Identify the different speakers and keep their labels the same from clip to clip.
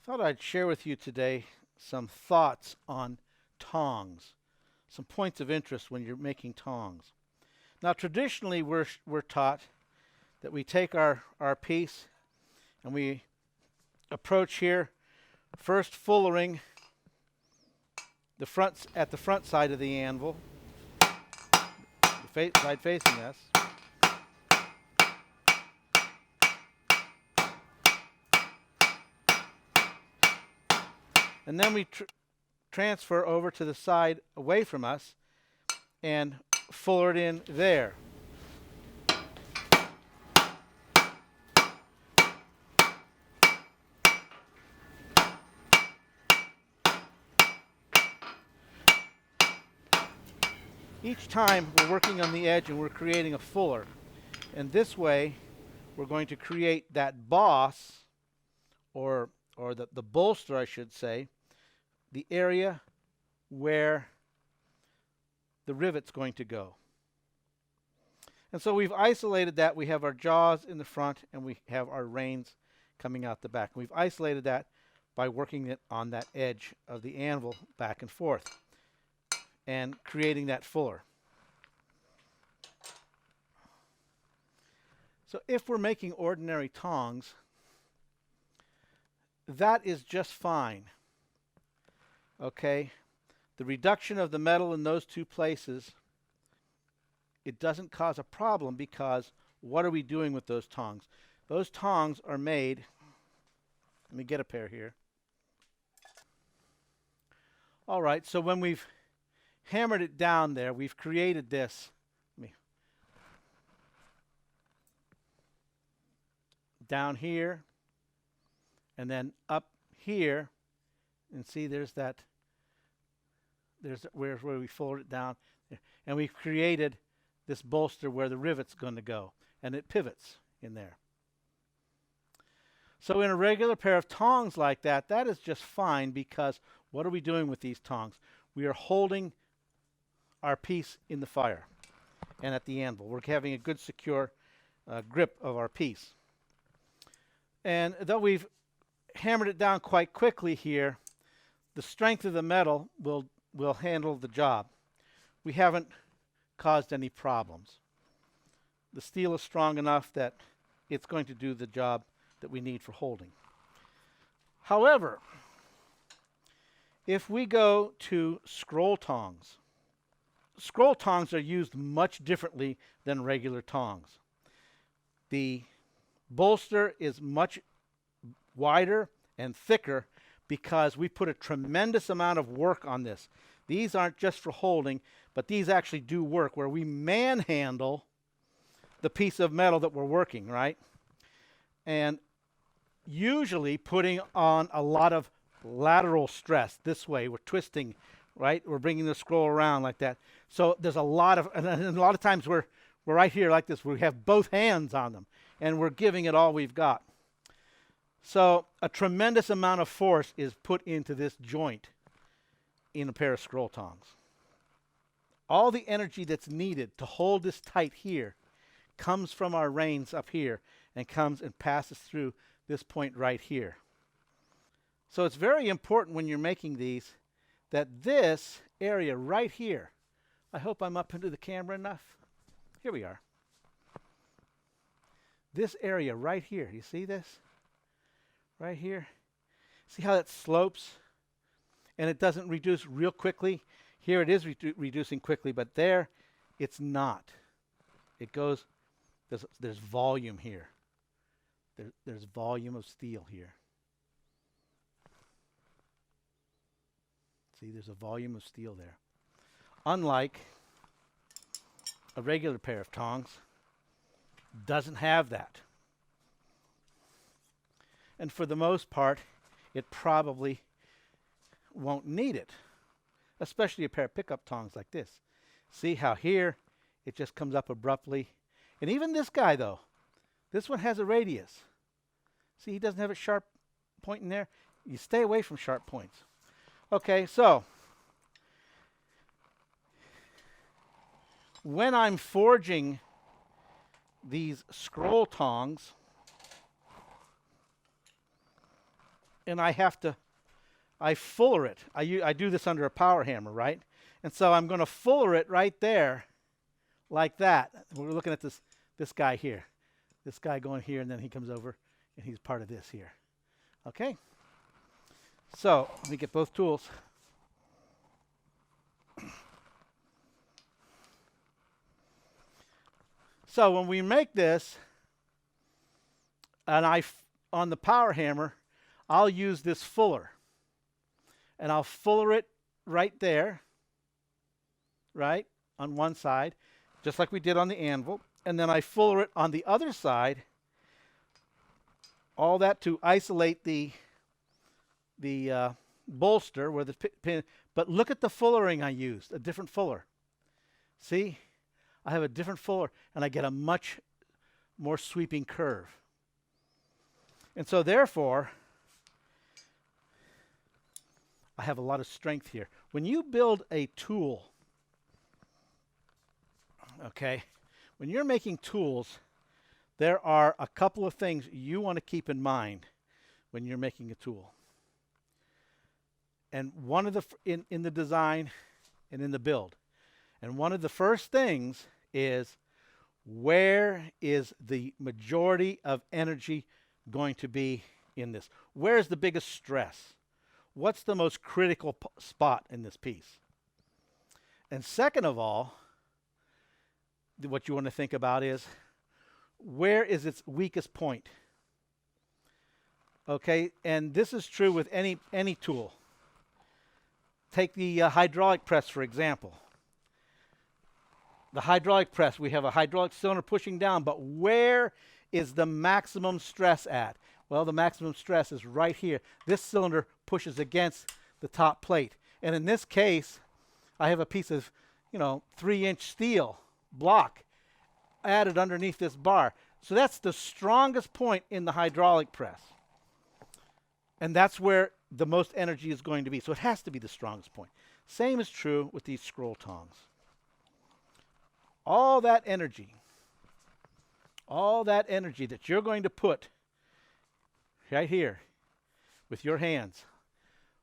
Speaker 1: Thought I'd share with you today some thoughts on tongs, some points of interest when you're making tongs. Now, traditionally, we're taught that we take our piece and we approach here, first fullering at the front side of the anvil, the side facing us. And then we transfer over to the side away from us and fuller it in there. Each time we're working on the edge and we're creating a fuller. And this way we're going to create that boss, or the bolster, I should say, the area where the rivet's going to go. And so we've isolated that. We have our jaws in the front and we have our reins coming out the back. We've isolated that by working it on that edge of the anvil back and forth and creating that fuller. So if we're making ordinary tongs, that is just fine. Okay? The reduction of the metal in those two places, it doesn't cause a problem, because what are we doing with those tongs? Those tongs are made, let me get a pair here. All right, so when we've hammered it down there, we've created this. Down here, and then up here, and see there's where we fold it down, and we've created this bolster where the rivet's going to go, and it pivots in there. So in a regular pair of tongs like that, that is just fine, because what are we doing with these tongs? We are holding our piece in the fire and at the anvil. We're having a good secure grip of our piece. And though we've hammered it down quite quickly here, the strength of the metal will handle the job. We haven't caused any problems. The steel is strong enough that it's going to do the job that we need for holding. However, if we go to scroll tongs are used much differently than regular tongs. The bolster is much wider and thicker because we put a tremendous amount of work on this. These aren't just for holding, but these actually do work, where we manhandle the piece of metal that we're working, right? And usually putting on a lot of lateral stress this way. We're twisting, right? We're bringing the scroll around like that. So there's a lot of times we're right here like this. We have both hands on them, and we're giving it all we've got. So a tremendous amount of force is put into this joint in a pair of scroll tongs. All the energy that's needed to hold this tight here comes from our reins up here and comes and passes through this point right here. So it's very important when you're making these that this area right here, I hope I'm up into the camera enough. Here we are. This area right here, you see this? Right here. See how that slopes? And it doesn't reduce real quickly. Here it is reducing quickly, but there it's not. It goes, there's volume here. There's volume of steel here. See, there's a volume of steel there. Unlike a regular pair of tongs, doesn't have that. And for the most part, it probably won't need it, especially a pair of pickup tongs like this. See how here it just comes up abruptly. And even this guy, though, this one has a radius. See, he doesn't have a sharp point in there. You stay away from sharp points. Okay, so when I'm forging these scroll tongs, and I fuller it. I do this under a power hammer, right? And so I'm going to fuller it right there like that. We're looking at this guy here. This guy going here, and then he comes over, and he's part of this here. Okay? So let me get both tools. So when we make this, and on the power hammer, I'll use this fuller. And I'll fuller it right there, right, on one side, just like we did on the anvil. And then I fuller it on the other side, all that to isolate the bolster where the pin. But look at the fullering I used, a different fuller. See? I have a different fuller, and I get a much more sweeping curve. And so therefore, I have a lot of strength here. When you build a tool, okay, when you're making tools, there are a couple of things you want to keep in mind when you're making a tool. And one of the, in the design and in the build, and one of the first things is, where is the majority of energy going to be in this? Where's the biggest stress? What's the most critical spot in this piece? And second of all, what you want to think about is, where is its weakest point? Okay, and this is true with any tool. Take the hydraulic press, for example. The hydraulic press, we have a hydraulic cylinder pushing down, but where is the maximum stress at? Well, the maximum stress is right here. This cylinder pushes against the top plate. And in this case, I have a piece of, 3-inch steel block added underneath this bar. So that's the strongest point in the hydraulic press. And that's where the most energy is going to be. So it has to be the strongest point. Same is true with these scroll tongs. All that energy that you're going to put right here with your hands,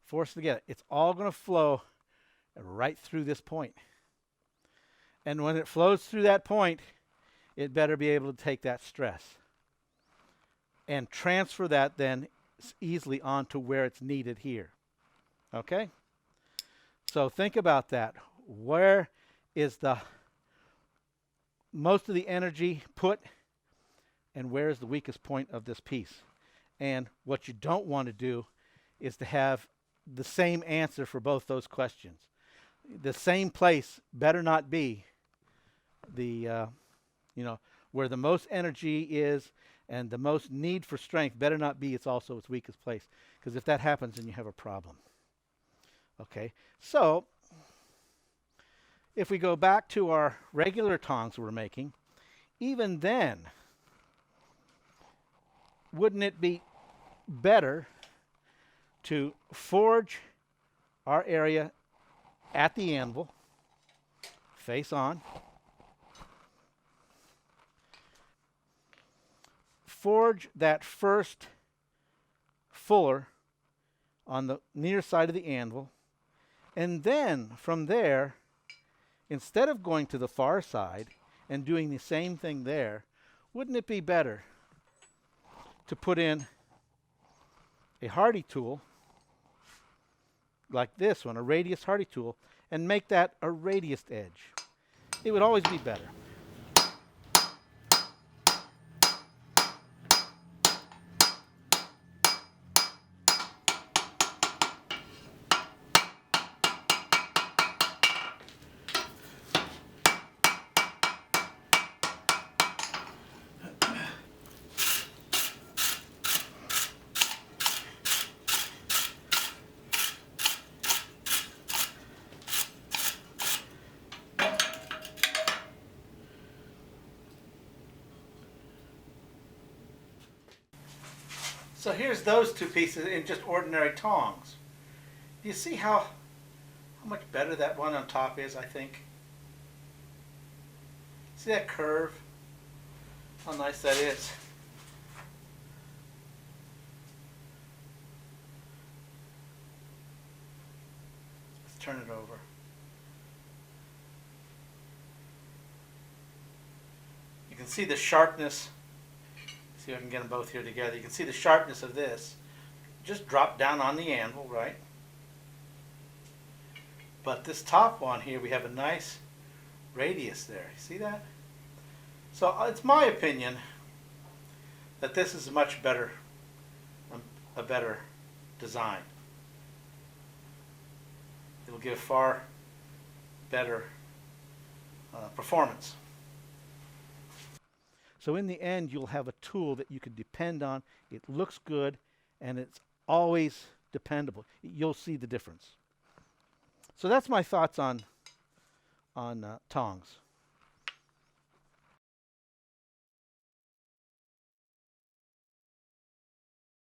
Speaker 1: force together, it's all going to flow right through this point. And when it flows through that point, it better be able to take that stress and transfer that then easily onto where it's needed here. Okay? So think about that. Where is the most of the energy put, and where is the weakest point of this piece? And what you don't want to do is to have the same answer for both those questions. The same place better not be the, where the most energy is and the most need for strength better not be it's also its weakest place. Because if that happens, then you have a problem. Okay, so if we go back to our regular tongs we're making, even then, wouldn't it be better to forge our area at the anvil, face on, forge that first fuller on the near side of the anvil, and then from there, instead of going to the far side and doing the same thing there, wouldn't it be better to put in a Hardy tool like this one, a radius Hardy tool, and make that a radius edge? It would always be better. So here's those two pieces in just ordinary tongs. Do you see how much better that one on top is, I think? See that curve? How nice that is. turn it over. You can see the sharpness. See if I can get them both here together. You can see the sharpness of this. Just drop down on the anvil, right? But this top one here, we have a nice radius there. See that? So it's my opinion that this is a much better, a better design. It'll give far better performance. So in the end, you'll have a tool that you can depend on. It looks good, and it's always dependable. You'll see the difference. So that's my thoughts on tongs.